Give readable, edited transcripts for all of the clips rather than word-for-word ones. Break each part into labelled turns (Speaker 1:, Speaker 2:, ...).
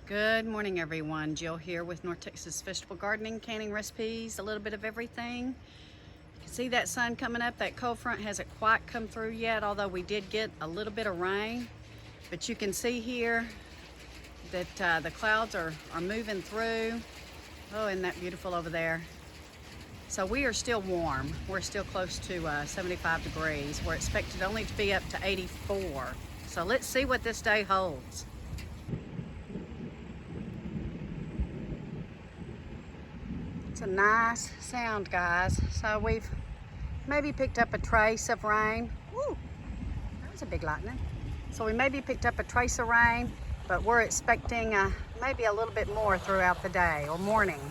Speaker 1: Good morning, everyone. Jill here with North Texas Vegetable Gardening, canning recipes, a little bit of everything. You can see that sun coming up. That cold front hasn't quite come through yet, although we did get a little bit of rain. But you can see here that the clouds are moving through. Oh, isn't that beautiful over there? So we are still warm. We're still close to 75 degrees. We're expected only to be up to 84. So let's see what this day holds. It's a nice sound, guys. So we've maybe picked up a trace of rain. Woo, that was a big lightning. So we maybe picked up a trace of rain, but we're expecting maybe a little bit more throughout the day or morning.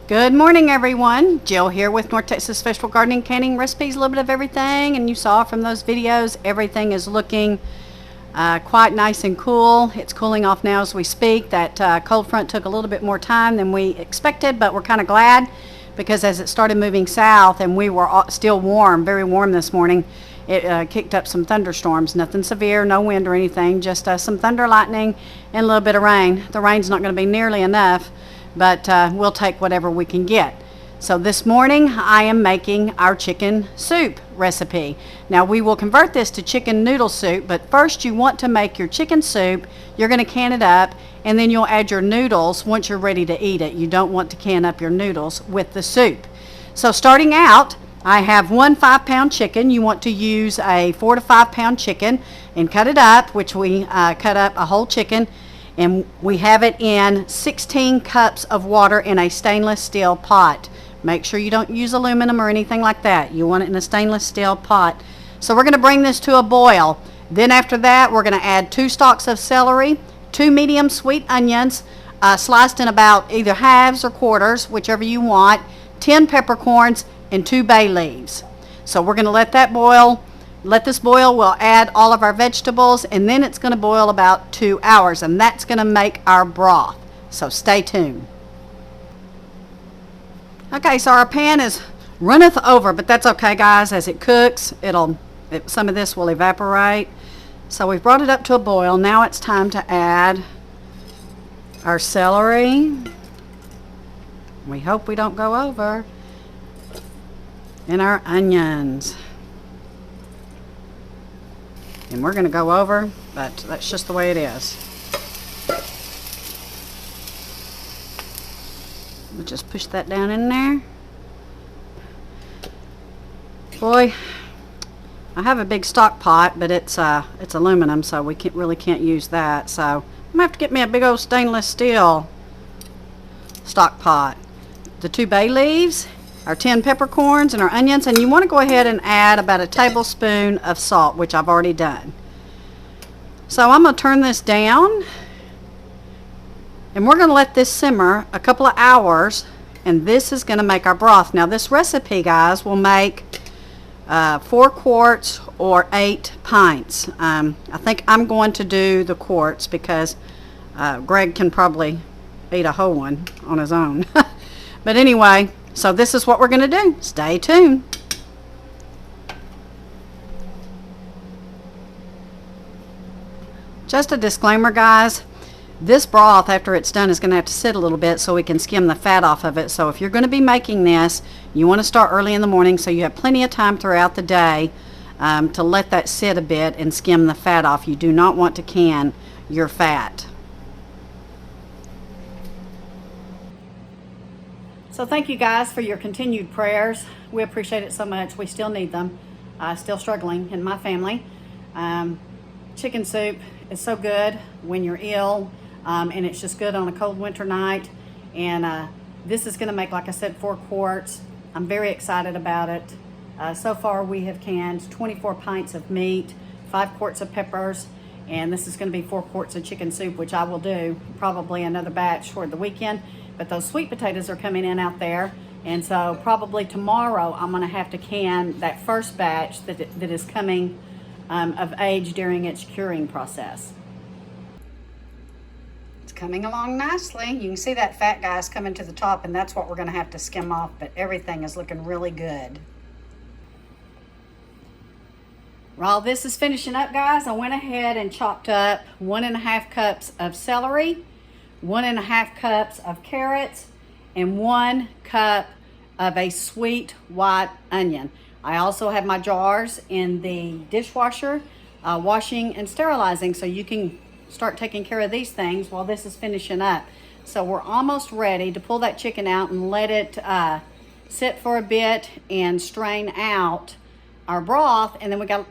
Speaker 1: Good morning, everyone. Jill here with North Texas Vegetable Gardening, canning recipes, a little bit of everything. And you saw from those videos, everything is looking quite nice and cool. It's cooling off now as we speak. That cold front took a little bit more time than we expected, but we're kind of glad because as it started moving south and we were still warm, very warm this morning, it kicked up some thunderstorms. Nothing severe, no wind or anything, just some thunder, lightning, and a little bit of rain. The rain's not going to be nearly enough, but we'll take whatever we can get. So this morning I am making our chicken soup recipe. Now we will convert this to chicken noodle soup, but first you want to make your chicken soup. You're going to can it up and then you'll add your noodles once you're ready to eat it. You don't want to can up your noodles with the soup. So starting out, I have one 5-pound chicken. You want to use a 4 to 5 pound chicken and cut it up, which we cut up a whole chicken, and we have it in 16 cups of water in a stainless steel pot. Make sure you don't use aluminum or anything like that. You want it in a stainless steel pot. So we're going to bring this to a boil. Then after that, we're going to add 2 stalks of celery, 2 medium sweet onions, sliced in about either halves or quarters, whichever you want, 10 peppercorns, and 2 bay leaves. So we're going to let that boil. Let this boil. We'll add all of our vegetables, and then it's going to boil about 2 hours, and that's going to make our broth. So stay tuned. Okay, so our pan is runneth over, but that's okay, guys. As it cooks, some of this will evaporate. So we've brought it up to a boil. Now it's time to add our celery. We hope we don't go over. And our onions. And we're going to go over, but that's just the way it is. We'll just push that down in there. Boy, I have a big stock pot, but it's aluminum, so we really can't use that. So I'm gonna have to get me a big old stainless steel stock pot. The 2 bay leaves, our 10 peppercorns, and our onions, and you want to go ahead and add about a tablespoon of salt, which I've already done. So I'm going to turn this down, and we're going to let this simmer a couple of hours, and this is going to make our broth. Now this recipe, guys, will make 4 quarts or 8 pints. I think I'm going to do the quarts because Greg can probably eat a whole one on his own. But anyway, so this is what we're going to do. Stay tuned. Just a disclaimer, guys. This broth, after it's done, is going to have to sit a little bit so we can skim the fat off of it. So if you're going to be making this, you want to start early in the morning so you have plenty of time throughout the day to let that sit a bit and skim the fat off. You do not want to can your fat. So thank you guys for your continued prayers. We appreciate it so much. We still need them. Still struggling in my family. Chicken soup is so good when you're ill, and it's just good on a cold winter night. And this is going to make, like I said, 4 quarts. I'm very excited about it. So far we have canned 24 pints of meat, 5 quarts of peppers, and this is going to be 4 quarts of chicken soup, which I will do probably another batch toward the weekend. But those sweet potatoes are coming in out there, and so probably tomorrow I'm going to have to can that first batch that is coming of age during its curing process. It's coming along nicely. You can see that fat, guys, coming to the top, and that's what we're going to have to skim off, but everything is looking really good. While this is finishing up, guys, I went ahead and chopped up 1.5 cups of celery, 1.5 cups of carrots, and 1 cup of a sweet white onion. I also have my jars in the dishwasher, washing and sterilizing, so you can start taking care of these things while this is finishing up. So we're almost ready to pull that chicken out and let it sit for a bit and strain out our broth, and then we got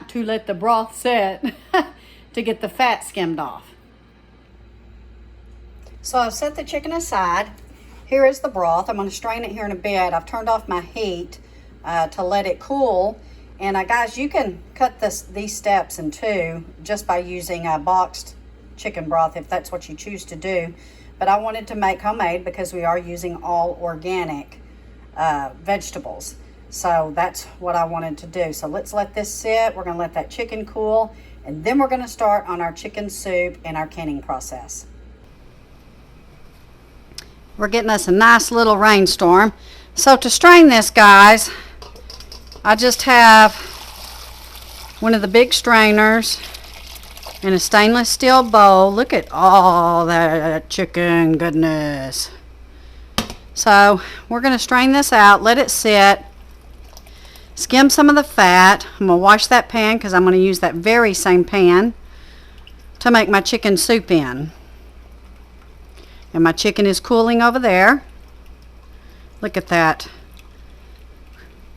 Speaker 1: to let the broth sit to get the fat skimmed off. So I've set the chicken aside. Here is the broth. I'm going to strain it here in a bit. I've turned off my heat to let it cool. And guys, you can cut these steps in two just by using boxed chicken broth if that's what you choose to do. But I wanted to make homemade because we are using all organic vegetables. So that's what I wanted to do. So let's let this sit. We're going to let that chicken cool, and then we're going to start on our chicken soup and our canning process. We're getting us a nice little rainstorm. So to strain this, guys, I just have one of the big strainers in a stainless steel bowl. Look at all that chicken goodness. So we're going to strain this out, let it sit, skim some of the fat. I'm going to wash that pan because I'm going to use that very same pan to make my chicken soup in. And my chicken is cooling over there. Look at that.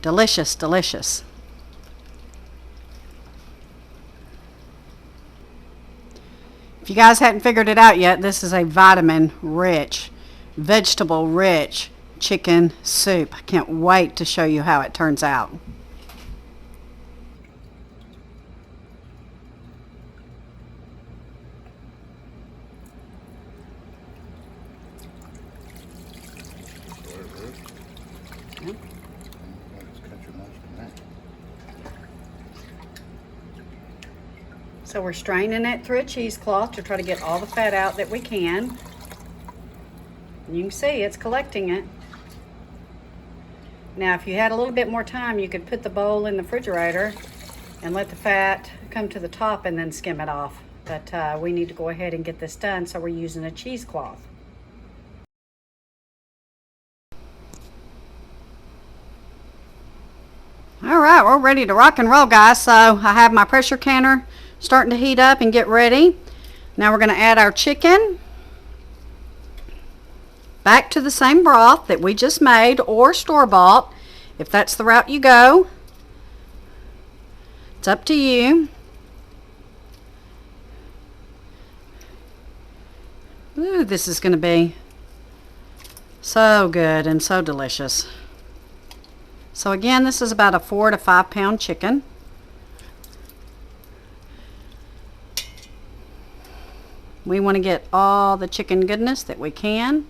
Speaker 1: Delicious, delicious. If you guys hadn't figured it out yet, this is a vitamin-rich, vegetable-rich chicken soup. I can't wait to show you how it turns out. So we're straining it through a cheesecloth to try to get all the fat out that we can. And you can see it's collecting it. Now, if you had a little bit more time, you could put the bowl in the refrigerator and let the fat come to the top and then skim it off. But we need to go ahead and get this done, so we're using a cheesecloth. All right, we're ready to rock and roll, guys. So I have my pressure canner starting to heat up and get ready. Now we're going to add our chicken back to the same broth that we just made, or store-bought, if that's the route you go. It's up to you. Ooh, this is going to be so good and so delicious. So again, this is about a 4 to 5 pound chicken. We want to get all the chicken goodness that we can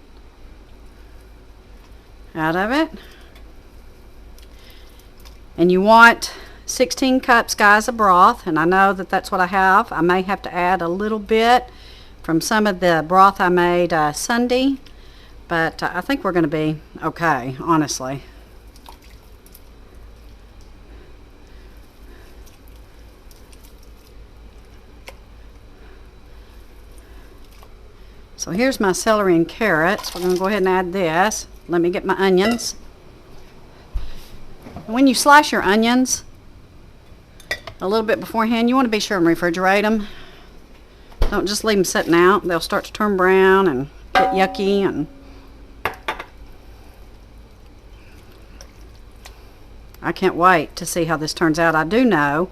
Speaker 1: out of it. And you want 16 cups, guys, of broth. And I know that that's what I have. I may have to add a little bit from some of the broth I made Sunday. But I think we're going to be okay, honestly. So here's my celery and carrots. We're going to go ahead and add this. Let me get my onions. When you slice your onions a little bit beforehand, you want to be sure and refrigerate them. Don't just leave them sitting out. They'll start to turn brown and get yucky. And I can't wait to see how this turns out. I do know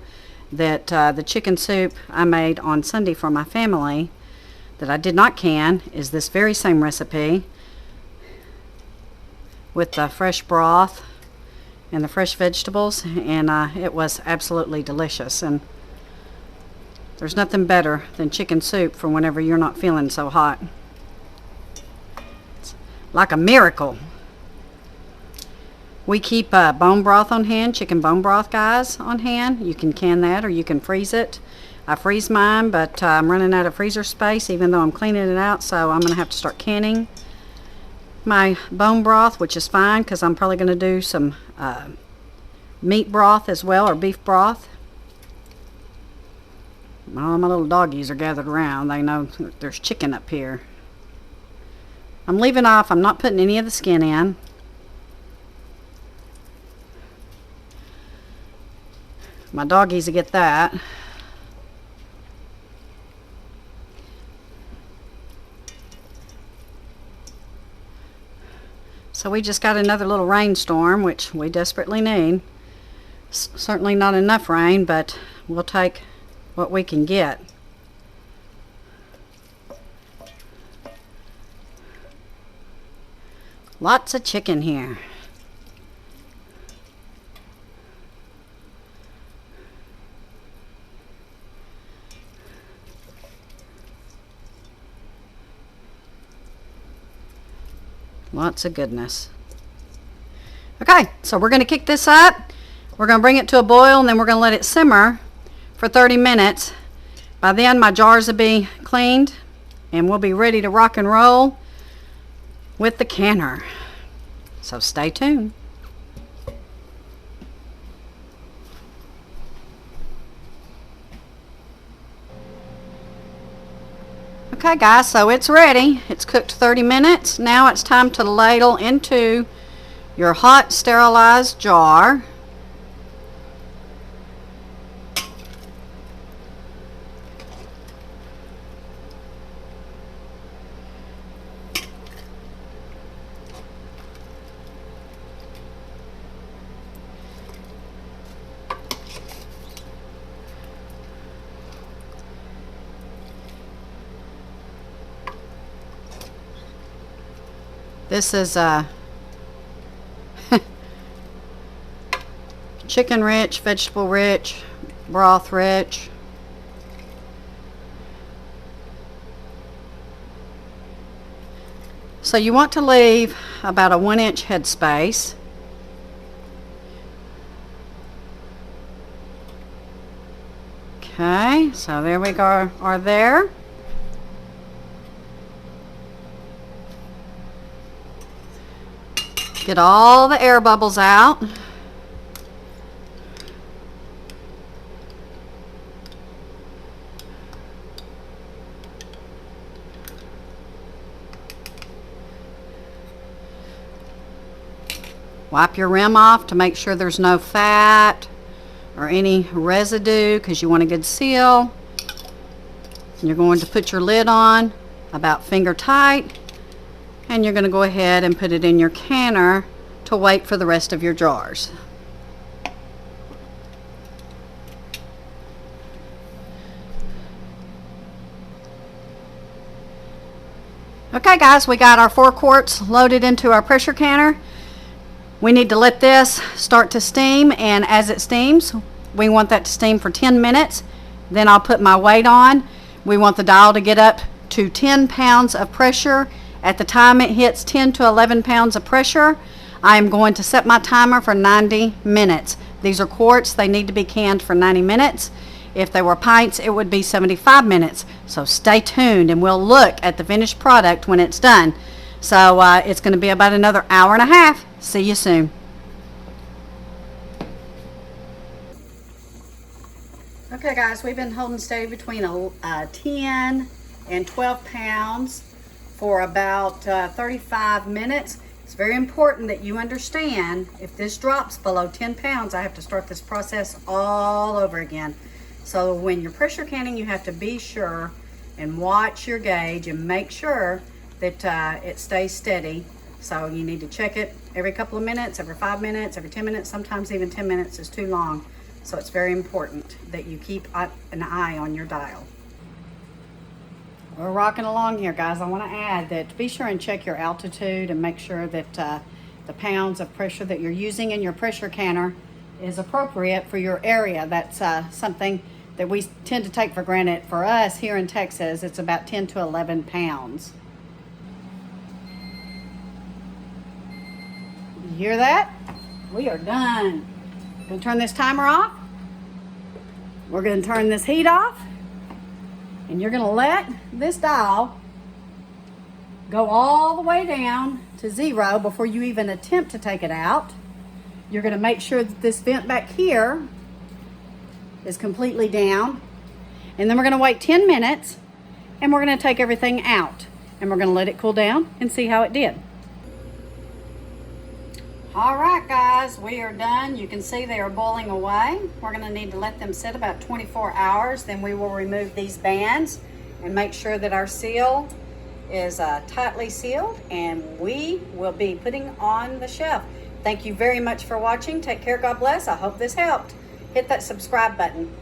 Speaker 1: that the chicken soup I made on Sunday for my family that I did not can is this very same recipe with the fresh broth and the fresh vegetables, and it was absolutely delicious. And there's nothing better than chicken soup for whenever you're not feeling so hot. It's like a miracle. We keep bone broth on hand, chicken bone broth, guys, on hand. You can can that or you can freeze it. I freeze mine, but I'm running out of freezer space even though I'm cleaning it out, so I'm going to have to start canning my bone broth, which is fine because I'm probably going to do some meat broth as well, or beef broth. All my little doggies are gathered around. They know there's chicken up here. I'm leaving off. I'm not putting any of the skin in. My doggies will get that. So we just got another little rainstorm, which we desperately need. Certainly not enough rain, but we'll take what we can get. Lots of chicken here. Lots of goodness. Okay, so we're going to kick this up. We're going to bring it to a boil, and then we're going to let it simmer for 30 minutes. By then, my jars will be cleaned, and we'll be ready to rock and roll with the canner. So stay tuned. Okay guys, so it's ready. It's cooked 30 minutes. Now it's time to ladle into your hot sterilized jar. This is chicken rich, vegetable rich, broth rich. So you want to leave about a 1-inch headspace. Okay, so there we go, are there. Get all the air bubbles out. Wipe your rim off to make sure there's no fat or any residue, because you want a good seal. And you're going to put your lid on about finger tight. And you're going to go ahead and put it in your canner to wait for the rest of your jars. Okay guys, we got our 4 quarts loaded into our pressure canner. We need to let this start to steam, and as it steams, we want that to steam for 10 minutes. Then I'll put my weight on. We want the dial to get up to 10 pounds of pressure. At the time it hits 10 to 11 pounds of pressure, I am going to set my timer for 90 minutes. These are quarts. They need to be canned for 90 minutes. If they were pints, it would be 75 minutes. So stay tuned, and we'll look at the finished product when it's done. So it's going to be about another hour and a half. See you soon. Okay guys, we've been holding steady between 10 and 12 pounds for about 35 minutes. It's very important that you understand, if this drops below 10 pounds, I have to start this process all over again. So when you're pressure canning, you have to be sure and watch your gauge and make sure that it stays steady. So you need to check it every couple of minutes, every 5 minutes, every 10 minutes. Sometimes even 10 minutes is too long. So it's very important that you keep an eye on your dial. We're rocking along here, guys. I want to add that be sure and check your altitude and make sure that the pounds of pressure that you're using in your pressure canner is appropriate for your area. That's something that we tend to take for granted. For us here in Texas, it's about 10 to 11 pounds. You hear that? We are done. Gonna turn this timer off. We're gonna turn this heat off. And you're going to let this dial go all the way down to 0 before you even attempt to take it out. You're going to make sure that this vent back here is completely down. And then we're going to wait 10 minutes and we're going to take everything out and we're going to let it cool down and see how it did. All right, guys, we are done. You can see they are boiling away. We're going to need to let them sit about 24 hours. Then we will remove these bands and make sure that our seal is tightly sealed, and we will be putting on the shelf. Thank you very much for watching. Take care. God bless. I hope this helped. Hit that subscribe button.